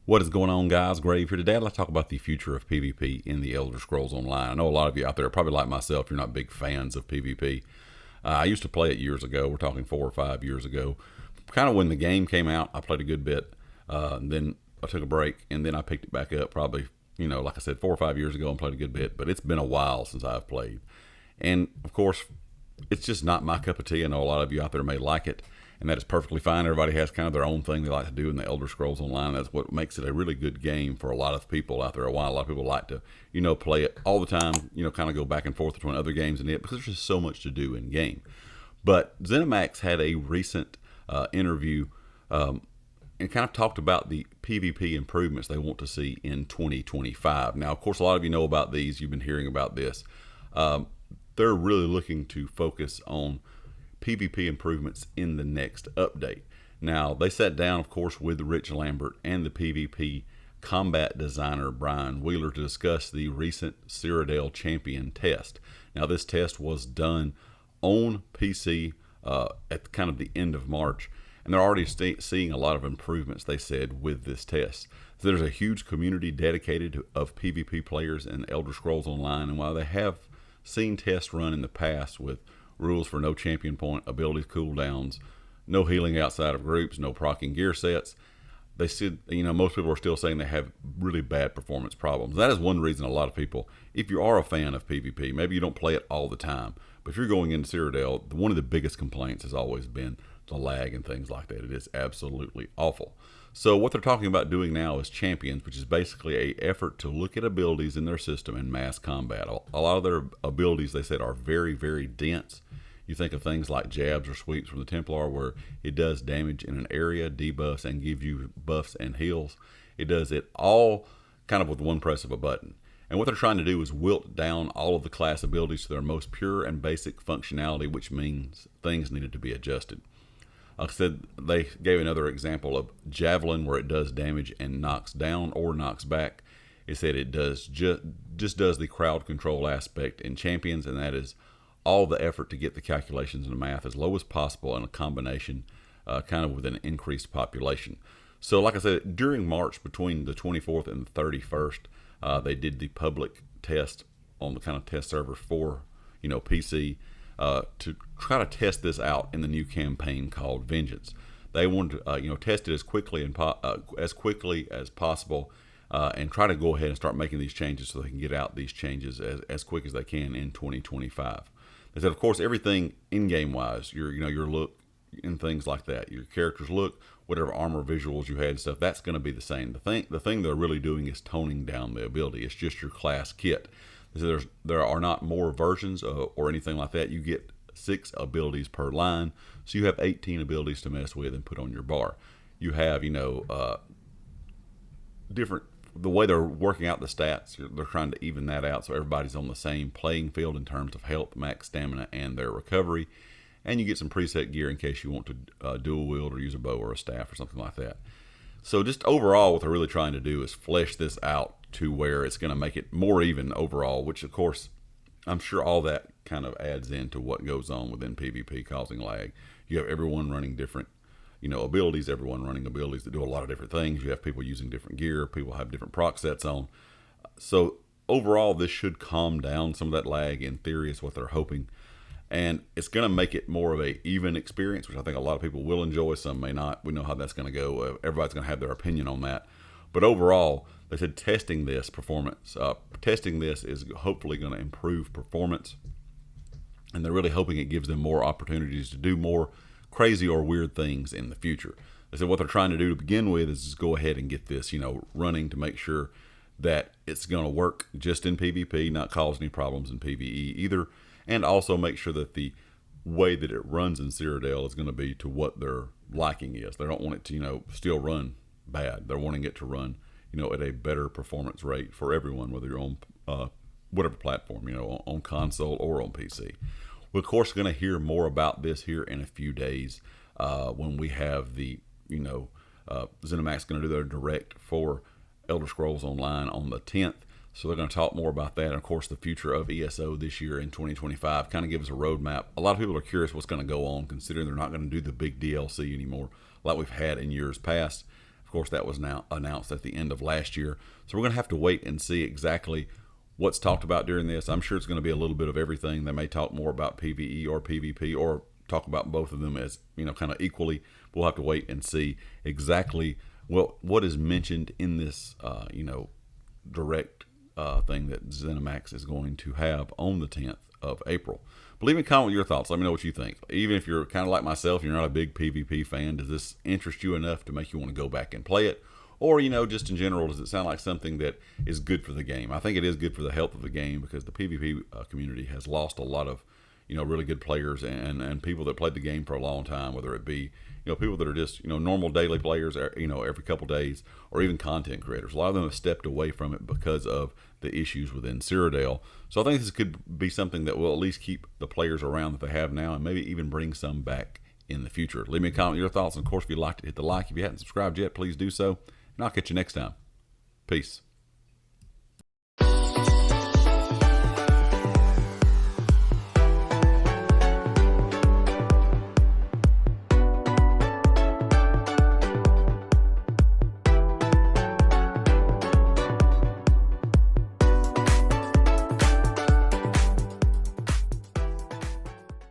What is going on, guys? Grave here today. I'd like to talk about the future of PvP in the Elder Scrolls Online. I know a lot of you out there, probably like myself, you're not big fans of PvP. I used to play it years ago. We're talking 4 or 5 years ago. Kind of when the game came out, I played a good bit. Then I took a break, and then I picked it back up probably, like I said, 4 or 5 years ago and played a good bit. But it's been a while since I've played. And, of course, it's just not my cup of tea. I know a lot of you out there may like it, and that is perfectly fine. Everybody has kind of their own thing they like to do in the Elder Scrolls Online. That's what makes it a really good game for a lot of people out there. A lot of people like to, play it all the time, kind of go back and forth between other games and it, because there's just so much to do in game. But ZeniMax had a recent interview and kind of talked about the PvP improvements they want to see in 2025. Now, of course, a lot of you know about these. You've been hearing about this. They're really looking to focus on PvP improvements in the next update. Now, they sat down, of course, with Rich Lambert and the PvP combat designer Brian Wheeler to discuss the recent Cyrodiil champion test. Now, this test was done on PC at kind of the end of March, and they're already seeing a lot of improvements, they said, with this test. So there's a huge community dedicated of PvP players in Elder Scrolls Online, and while they have seen tests run in the past with rules for no champion point, abilities cooldowns, no healing outside of groups, no proccing gear sets, they said, most people are still saying they have really bad performance problems. That is one reason a lot of people, if you are a fan of PvP, maybe you don't play it all the time, but if you're going into Cyrodiil, one of the biggest complaints has always been the lag and things like that. It is absolutely awful. So what they're talking about doing now is champions, which is basically a effort to look at abilities in their system in mass combat. A lot of their abilities, they said, are very, very dense. You think of things like jabs or sweeps from the Templar, where it does damage in an area, debuffs, and gives you buffs and heals. It does it all kind of with one press of a button. And what they're trying to do is wilt down all of the class abilities to their most pure and basic functionality, which means things needed to be adjusted. Like I said, they gave another example of Javelin, where it does damage and knocks down or knocks back. It said it does just does the crowd control aspect in champions, and that is all the effort to get the calculations and the math as low as possible in a combination kind of with an increased population. So like I said, during March, between the 24th and the 31st, they did the public test on the kind of test server for PC to try to test this out in the new campaign called Vengeance. They wanted to test it as quickly as possible and try to go ahead and start making these changes so they can get out these changes as quick as they can in 2025. They said, of course, everything in-game wise, your look and things like that, your character's look, whatever armor visuals you had and stuff, that's going to be the same. The thing they're really doing is toning down the ability. It's just your class kit. So there are not more versions or anything like that. You get 6 abilities per line, so you have 18 abilities to mess with and put on your bar. You have, different, the way they're working out the stats, they're trying to even that out so everybody's on the same playing field in terms of health, max stamina, and their recovery. And you get some preset gear in case you want to dual wield or use a bow or a staff or something like that. So just overall, what they're really trying to do is flesh this out to where it's going to make it more even overall, which of course, I'm sure all that kind of adds into what goes on within PvP causing lag. You have everyone running different abilities, everyone running abilities that do a lot of different things. You have people using different gear, people have different proc sets on. So overall, this should calm down some of that lag, in theory, is what they're hoping. And it's going to make it more of a even experience, which I think a lot of people will enjoy, some may not. We know how that's going to go. Everybody's going to have their opinion on that. But overall, they said testing this is hopefully going to improve performance. And they're really hoping it gives them more opportunities to do more crazy or weird things in the future. They said what they're trying to do to begin with is just go ahead and get this, running to make sure that it's going to work just in PvP, not cause any problems in PvE either. And also make sure that the way that it runs in Cyrodiil is going to be to what their liking is. They don't want it to, still run bad. They're wanting it to run, at a better performance rate for everyone, whether you're on whatever platform, on console or on PC. We're, of course, going to hear more about this here in a few days when we have the, ZeniMax going to do their direct for Elder Scrolls Online on the 10th. So they're going to talk more about that. And, of course, the future of ESO this year in 2025 kind of gives a roadmap. A lot of people are curious what's going to go on, considering they're not going to do the big DLC anymore like we've had in years past. Of course, that was now announced at the end of last year. So we're going to have to wait and see exactly what's talked about during this. I'm sure it's going to be a little bit of everything. They may talk more about PvE or PvP, or talk about both of them as, kind of equally. We'll have to wait and see exactly what is mentioned in this, direct thing that ZeniMax is going to have on the 10th of April. But leave me a comment with your thoughts. Let me know what you think. Even if you're kind of like myself, you're not a big PvP fan, does this interest you enough to make you want to go back and play it? Or, just in general, does it sound like something that is good for the game? I think it is good for the health of the game, because the PvP community has lost a lot of, really good players and people that played the game for a long time, whether it be, people that are just, normal daily players, every couple days, or even content creators. A lot of them have stepped away from it because of the issues within Cyrodiil. So I think this could be something that will at least keep the players around that they have now, and maybe even bring some back in the future. Leave me a comment with your thoughts, and of course, if you liked it, hit the like. If you haven't subscribed yet, please do so, and I'll catch you next time. Peace.